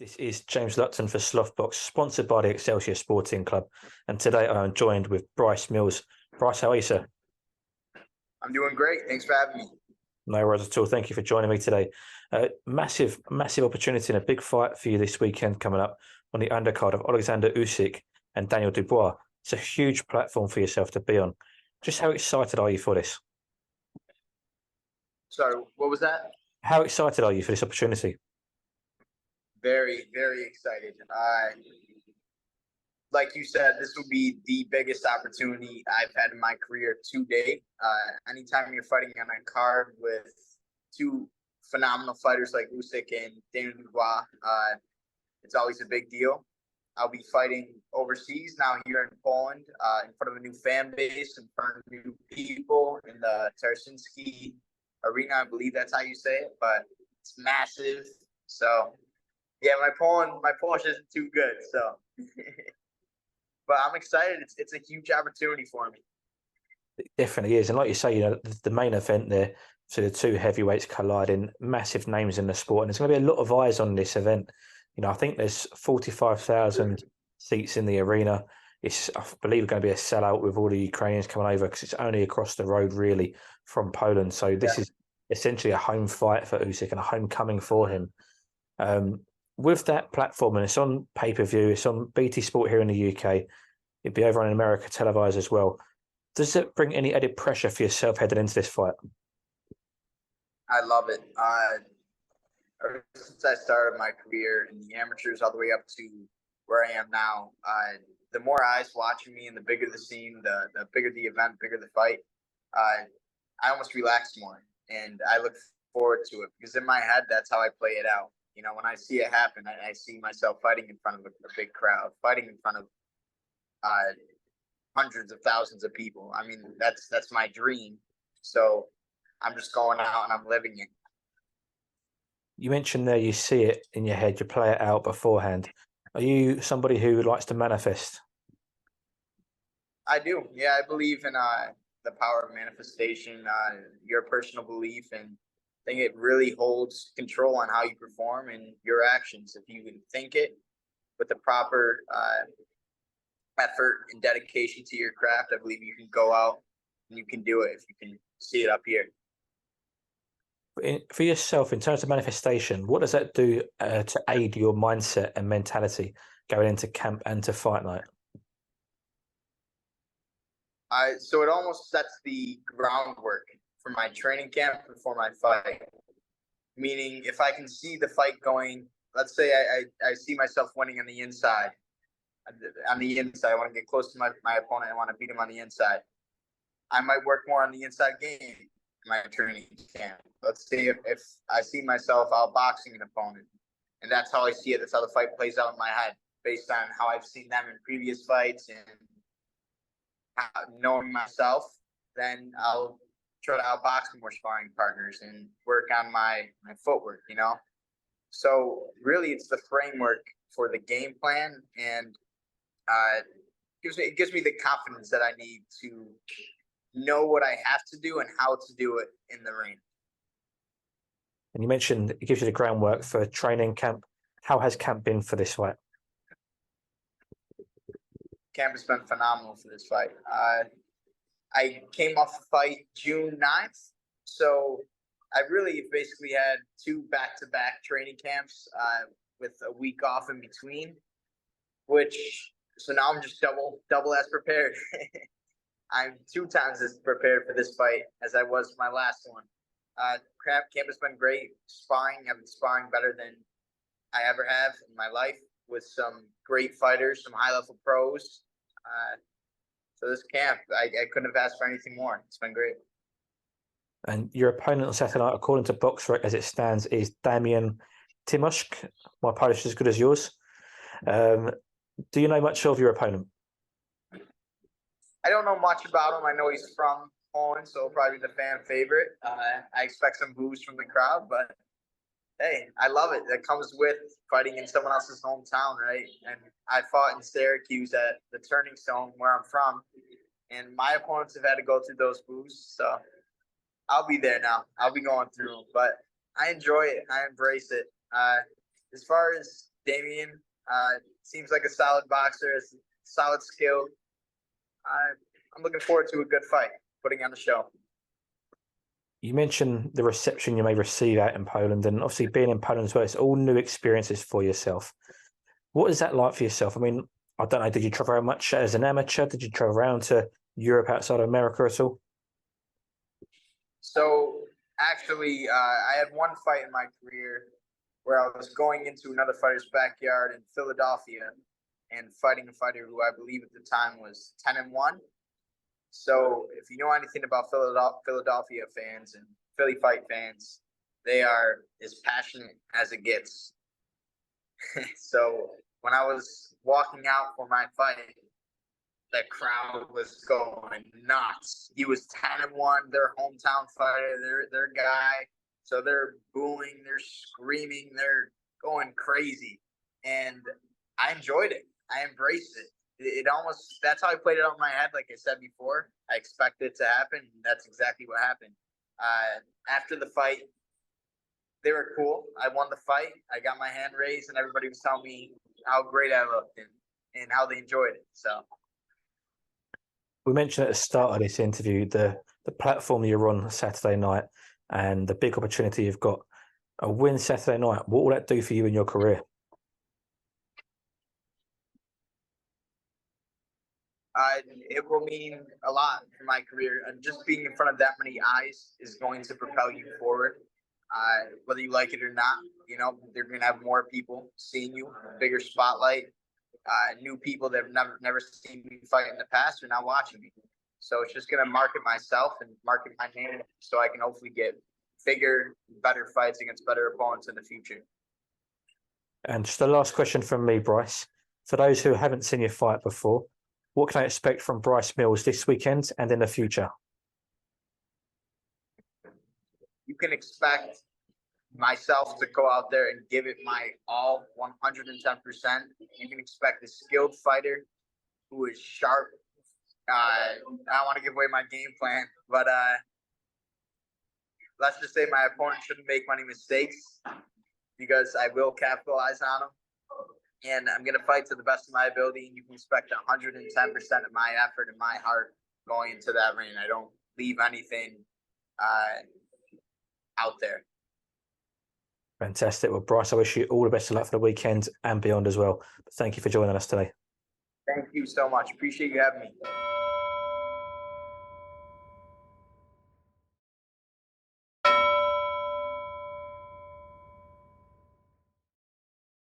This is James Lupton for Slothbox, sponsored by the Excelsior Sporting Club. And today I am joined with Bryce Mills. Bryce, how are you, sir? I'm doing great. Thanks for having me. No worries at all. Thank you for joining me today. Massive opportunity and a big fight for you this weekend coming up on the undercard of Alexander Usyk and Daniel Dubois. It's a huge platform for yourself to be on. Just how excited are you for this? Sorry, what was that? How excited are you for this opportunity? Very, very excited. Like you said, this will be the biggest opportunity I've had in my career to date. Anytime you're fighting on a card with two phenomenal fighters like Usyk and Daniel Dubois, it's always a big deal. I'll be fighting overseas now here in Poland, in front of a new fan base, in front of new people in the Tarsinski Arena. I believe that's how you say it, but it's massive. So yeah, my Polish isn't too good, so but I'm excited. It's a huge opportunity for me. It definitely is. And like you say, the main event there, so the two heavyweights colliding, massive names in the sport, and there's going to be a lot of eyes on this event. I think there's 45,000 seats in the arena. I believe, going to be a sellout with all the Ukrainians coming over because it's only across the road, really, from Poland. So this is essentially a home fight for Usyk and a homecoming for him. With that platform, and it's on pay-per-view, it's on BT Sport here in the UK, it'd be over in America televised as well. Does it bring any added pressure for yourself heading into this fight? I love it. Ever since I started my career in the amateurs all the way up to where I am now, the more eyes watching me and the bigger the scene, the bigger the event, bigger the fight, I almost relax more. And I look forward to it because in my head, that's how I play it out. When I see it happen, I see myself fighting in front of a big crowd, fighting in front of hundreds of thousands of people. I mean, that's my dream. So I'm just going out and I'm living it. You mentioned there you see it in your head, you play it out beforehand. Are you somebody who likes to manifest? I do. Yeah, I believe in the power of manifestation, your personal belief, and I think it really holds control on how you perform and your actions. If you can think it with the proper effort and dedication to your craft, I believe you can go out and you can do it if you can see it up here. For yourself, in terms of manifestation, what does that do to aid your mindset and mentality going into camp and to fight night? So it almost sets the groundwork for my training camp before my fight. Meaning, if I can see the fight going, let's say I see myself winning on the inside. On the inside, I want to get close to my opponent. I want to beat him on the inside. I might work more on the inside game in my training camp. Let's say if I see myself outboxing an opponent, and that's how I see it. That's how the fight plays out in my head, based on how I've seen them in previous fights and knowing myself. Then I'll try to outbox more sparring partners and work on my footwork, So really, it's the framework for the game plan, and it gives me the confidence that I need to know what I have to do and how to do it in the ring. And you mentioned it gives you the groundwork for training camp. How has camp been for this fight? Camp has been phenomenal for this fight. I came off the fight June 9th, so I really basically had two back-to-back training camps with a week off in between, so now I'm just double as prepared. I'm 2 times as prepared for this fight as I was for my last one. Camp has been great. I've been sparring better than I ever have in my life with some great fighters, some high-level pros. So this camp, I couldn't have asked for anything more. It's been great. And your opponent on Saturday night, according to BoxRec as it stands, is Damian Timoshk. My Polish is as good as yours. Do you know much of your opponent? I don't know much about him. I know he's from Poland, so probably the fan favorite. I expect some boos from the crowd, but hey, I love it. That comes with fighting in someone else's hometown, right? And I fought in Syracuse at the Turning Stone, where I'm from, and my opponents have had to go through those boos. So I'll be there now. I'll be going through them, but I enjoy it. I embrace it. As far as Damian. Seems like a solid boxer, has solid skill. I'm looking forward to a good fight, putting on the show. You mentioned the reception you may receive out in Poland, and obviously being in Poland as well, it's all new experiences for yourself. What is that like for yourself? I mean, I don't know, did you travel around much as an amateur? Did you travel around to Europe outside of America at all? So actually, I had one fight in my career where I was going into another fighter's backyard in Philadelphia and fighting a fighter who I believe at the time was 10-1. So if you know anything about Philadelphia fans and Philly fight fans, they are as passionate as it gets. So when I was walking out for my fight, the crowd was going nuts. He was 10-1, their hometown fighter, their guy. So they're booing, they're screaming, they're going crazy. And I enjoyed it. I embraced it. It almost, that's how I played it out in my head. Like I said before, I expected it to happen. And that's exactly what happened. After the fight, they were cool. I won the fight. I got my hand raised, and everybody was telling me how great I looked and how they enjoyed it. So we mentioned at the start of this interview the platform you're on Saturday night and the big opportunity you've got. A win Saturday night, what will that do for you in your career? It will mean a lot for my career. Just being in front of that many eyes is going to propel you forward. Whether you like it or not, you know, they're going to have more people seeing you, a bigger spotlight. New people that have never seen me fight in the past are now watching me. So it's just going to market myself and market my name so I can hopefully get bigger, better fights against better opponents in the future. And just the last question from me, Bryce. For those who haven't seen you fight before, what can I expect from Bryce Mills this weekend and in the future? You can expect myself to go out there and give it my all, 110%. You can expect a skilled fighter who is sharp. I don't want to give away my game plan, but let's just say my opponent shouldn't make many mistakes because I will capitalize on them. And I'm going to fight to the best of my ability, and you can expect 110% of my effort and my heart going into that ring. I don't leave anything out there. Fantastic. Well, Bryce, I wish you all the best of luck for the weekend and beyond as well. But thank you for joining us today. Thank you so much. Appreciate you having me.